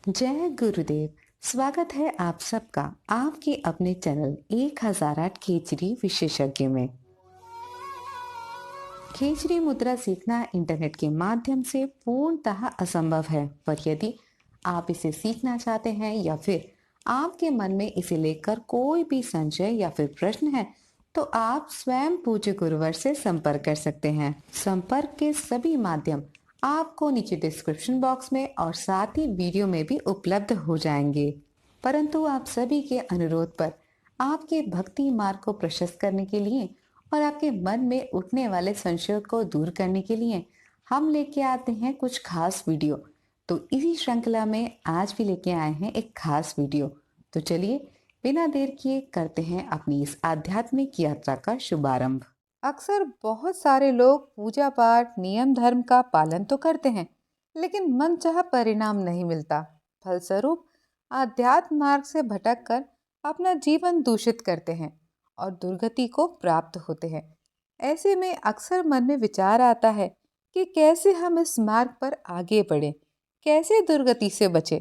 जय गुरुदेव। स्वागत है आप सबका आपके अपने चैनल 1008 खेचरी विशेषज्ञ में। खेचरी मुद्रा सीखना इंटरनेट के माध्यम से पूर्णतः असंभव है, पर यदि आप इसे सीखना चाहते हैं या फिर आपके मन में इसे लेकर कोई भी संशय या फिर प्रश्न है, तो आप स्वयं पूज्य गुरुवर से संपर्क कर सकते हैं। संपर्क के सभी माध्यम आपको नीचे डिस्क्रिप्शन बॉक्स में और साथ ही वीडियो में भी उपलब्ध हो जाएंगे। परंतु आप सभी के अनुरोध पर आपके भक्ति मार्ग को प्रशस्त करने के लिए और आपके मन में उठने वाले संशयों को दूर करने के लिए हम लेके आते हैं कुछ खास वीडियो। तो इसी श्रृंखला में आज भी लेके आए हैं एक खास वीडियो। तो चलिए बिना देर किए करते हैं अपनी इस आध्यात्मिक यात्रा का शुभारंभ। अक्सर बहुत सारे लोग पूजा पाठ नियम धर्म का पालन तो करते हैं, लेकिन मनचाहा परिणाम नहीं मिलता। फलस्वरूप आध्यात्म मार्ग से भटककर अपना जीवन दूषित करते हैं और दुर्गति को प्राप्त होते हैं। ऐसे में अक्सर मन में विचार आता है कि कैसे हम इस मार्ग पर आगे बढ़ें, कैसे दुर्गति से बचें।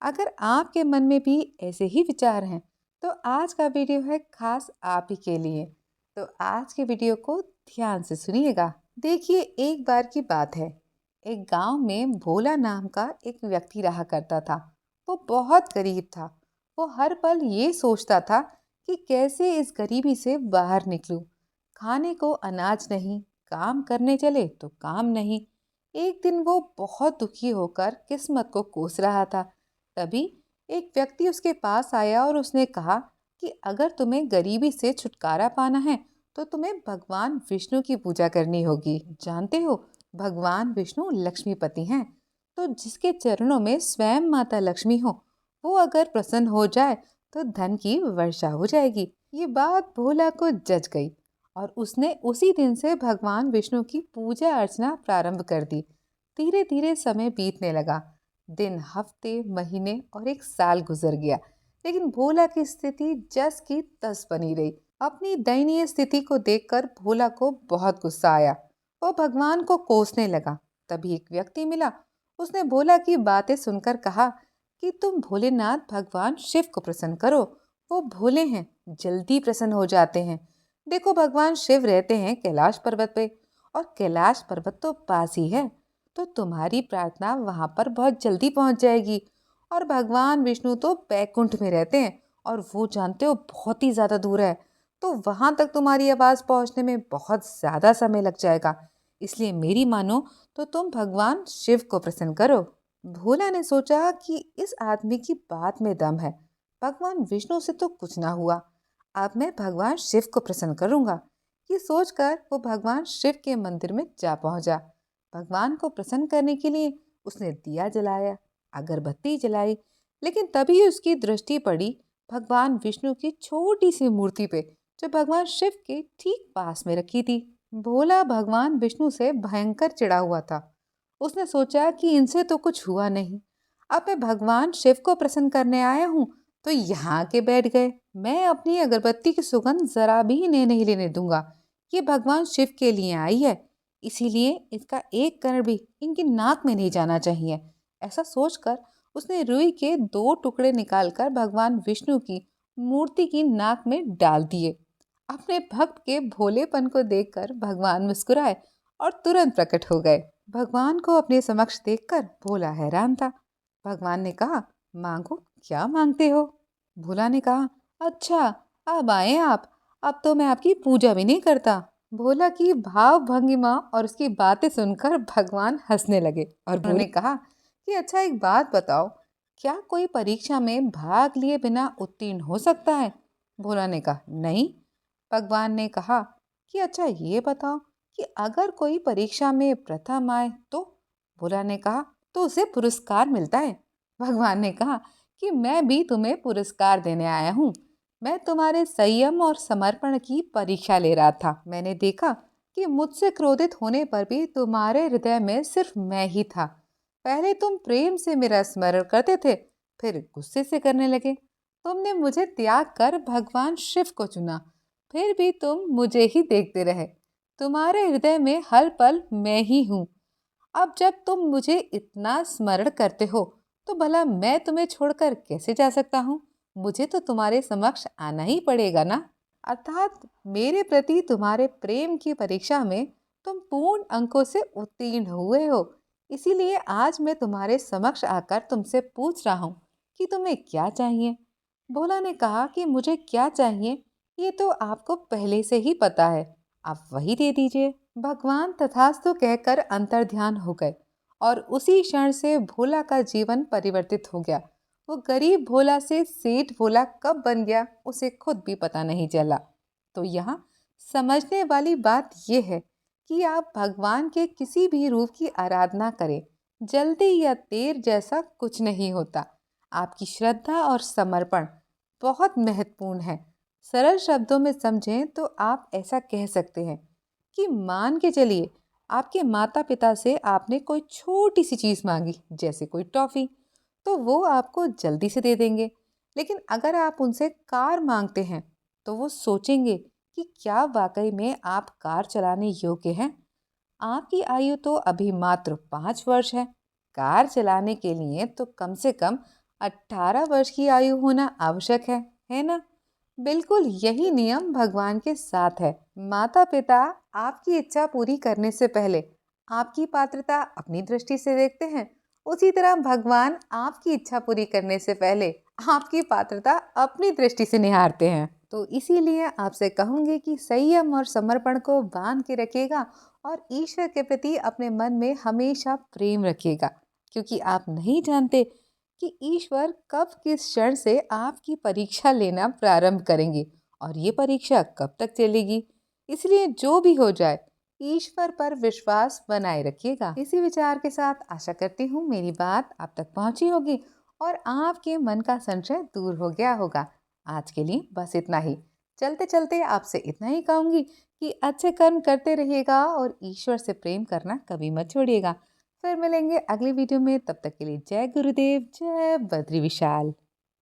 अगर आपके मन में भी ऐसे ही विचार हैं, तो आज का वीडियो है खास आप ही के लिए। तो आज के वीडियो को ध्यान से सुनिएगा। देखिए, एक बार की बात है, एक गांव में भोला नाम का एक व्यक्ति रहा करता था। वो बहुत गरीब था। वो हर पल ये सोचता था कि कैसे इस गरीबी से बाहर निकलूं। खाने को अनाज नहीं, काम करने चले तो काम नहीं। एक दिन वो बहुत दुखी होकर किस्मत को कोस रहा था। तभी एक व्यक्ति उसके पास आया और उसने कहा कि अगर तुम्हें गरीबी से छुटकारा पाना है तो तुम्हें भगवान विष्णु की पूजा करनी होगी। जानते हो, भगवान विष्णु लक्ष्मीपति हैं। तो जिसके चरणों में स्वयं माता लक्ष्मी हो, वो अगर प्रसन्न हो जाए तो धन की वर्षा हो जाएगी। ये बात भोला को जच गई और उसने उसी दिन से भगवान विष्णु की पूजा अर्चना प्रारंभ कर दी। धीरे धीरे समय बीतने लगा। दिन, हफ्ते, महीने और एक साल गुजर गया, लेकिन भोला की स्थिति जस की तस बनी रही। अपनी दयनीय स्थिति को देखकर भोला को बहुत गुस्सा आया। वो भगवान को कोसने लगा। तभी एक व्यक्ति मिला। उसने भोला की बातें सुनकर कहा कि तुम भोलेनाथ भगवान शिव को प्रसन्न करो। वो भोले हैं, जल्दी प्रसन्न हो जाते हैं। देखो, भगवान शिव रहते हैं कैलाश पर्वत पे, और कैलाश पर्वत तो पास ही है। तो तुम्हारी प्रार्थना वहां पर बहुत जल्दी पहुंच जाएगी। और भगवान विष्णु तो बैकुंठ में रहते हैं, और वो जानते हो बहुत ही ज्यादा दूर है। तो वहां तक तुम्हारी आवाज पहुंचने में बहुत ज्यादा समय लग जाएगा। इसलिए मेरी मानो तो तुम भगवान शिव को प्रसन्न करो। भोला ने सोचा कि इस आदमी की बात में दम है। भगवान विष्णु से तो कुछ ना हुआ, अब मैं भगवान शिव को प्रसन्न करूंगा। ये सोचकर वो भगवान शिव के मंदिर में जा पहुंचा। भगवान को प्रसन्न करने के लिए उसने दिया जलाया, अगरबत्ती जलाई, लेकिन तभी उसकी दृष्टि पड़ी भगवान विष्णु की छोटी सी मूर्ति पे, जो भगवान शिव के ठीक पास में रखी थी। भोला भगवान विष्णु से भयंकर चिढ़ा हुआ था। उसने सोचा कि इनसे तो कुछ हुआ नहीं। अब मैं भगवान शिव को प्रसन्न करने आया हूँ, तो यहाँ के बैठ गए। मैं अपनी अगरबत्ती की सुगंध जरा भी इन्हें नहीं लेने दूंगा। ये भगवान शिव के लिए आई है, इसीलिए इसका एक कण भी इनकी नाक में नहीं जाना चाहिए। ऐसा सोचकर उसने रुई के 2 टुकड़े निकालकर भगवान विष्णु की मूर्ति की नाक में डाल दिए। अपने भक्त के भोलेपन को देखकर भगवान मुस्कुराए और तुरंत प्रकट हो गए। भगवान को अपने समक्ष देखकर भोला हैरान था। भगवान ने कहा, मांगो, क्या मांगते हो? भोला ने कहा, अच्छा, अब आए आप। अब तो मैं आपकी पूजा भी नहीं करता। भोला की भाव भंगिमा और उसकी बातें सुनकर भगवान हंसने लगे और उन्होंने कहा कि अच्छा, एक बात बताओ, क्या कोई परीक्षा में भाग लिए बिना उत्तीर्ण हो सकता है? भोला ने कहा, नहीं। भगवान ने कहा कि अच्छा, ये बताओ कि अगर कोई परीक्षा में प्रथम आए तो? भोला ने कहा, तो उसे पुरस्कार मिलता है। भगवान ने कहा कि मैं भी तुम्हें पुरस्कार देने आया हूँ। मैं तुम्हारे संयम और समर्पण की परीक्षा ले रहा था। मैंने देखा कि मुझसे क्रोधित होने पर भी तुम्हारे हृदय में सिर्फ मैं ही था। पहले तुम प्रेम से मेरा स्मरण करते थे, फिर गुस्से से करने लगे। तुमने मुझे त्याग कर भगवान शिव को चुना, फिर भी तुम मुझे ही देखते रहे। तुम्हारे हृदय में हर पल मैं ही हूँ। अब जब तुम मुझे इतना स्मरण करते हो, तो भला मैं तुम्हें छोड़कर कैसे जा सकता हूँ? मुझे तो तुम्हारे समक्ष आना ही पड़ेगा ना। अर्थात मेरे प्रति तुम्हारे प्रेम की परीक्षा में तुम पूर्ण अंकों से उत्तीर्ण हुए हो। इसीलिए आज मैं तुम्हारे समक्ष आकर तुमसे पूछ रहा हूँ कि तुम्हें क्या चाहिए। भोला ने कहा कि मुझे क्या चाहिए ये तो आपको पहले से ही पता है, आप वही दे दीजिए। भगवान तथास्तु कहकर अंतर्ध्यान हो गए और उसी क्षण से भोला का जीवन परिवर्तित हो गया। वो गरीब भोला से सेठ भोला कब बन गया उसे खुद भी पता नहीं चला। तो यहाँ समझने वाली बात यह है कि आप भगवान के किसी भी रूप की आराधना करें, जल्दी या देर जैसा कुछ नहीं होता। आपकी श्रद्धा और समर्पण बहुत महत्वपूर्ण है। सरल शब्दों में समझें तो आप ऐसा कह सकते हैं कि मान के चलिए आपके माता पिता से आपने कोई छोटी सी चीज़ मांगी, जैसे कोई टॉफ़ी, तो वो आपको जल्दी से दे देंगे। लेकिन अगर आप उनसे कार मांगते हैं तो वो सोचेंगे कि क्या वाकई में आप कार चलाने योग्य हैं। आपकी आयु तो अभी मात्र 5 वर्ष है। कार चलाने के लिए तो कम से कम 18 वर्ष की आयु होना आवश्यक है ना? बिल्कुल यही नियम भगवान के साथ है। माता पिता आपकी इच्छा पूरी करने से पहले आपकी पात्रता अपनी दृष्टि से देखते हैं, उसी तरह भगवान आपकी इच्छा पूरी करने से पहले आपकी पात्रता अपनी दृष्टि से निहारते हैं। तो इसीलिए आपसे कहूंगी कि संयम और समर्पण को बांध के रखिएगा और ईश्वर के प्रति अपने मन में हमेशा प्रेम रखिएगा, क्योंकि आप नहीं जानते कि ईश्वर कब किस क्षण से आपकी परीक्षा लेना प्रारंभ करेंगे और ये परीक्षा कब तक चलेगी। इसलिए जो भी हो जाए ईश्वर पर विश्वास बनाए रखिएगा। इसी विचार के साथ आशा करती हूँ मेरी बात आप तक पहुँची होगी और आपके मन का संशय दूर हो गया होगा। आज के लिए बस इतना ही। चलते चलते आपसे इतना ही कहूँगी कि अच्छे कर्म करते रहिएगा और ईश्वर से प्रेम करना कभी मत छोड़िएगा। फिर मिलेंगे अगली वीडियो में, तब तक के लिए जय गुरुदेव, जय बद्री विशाल।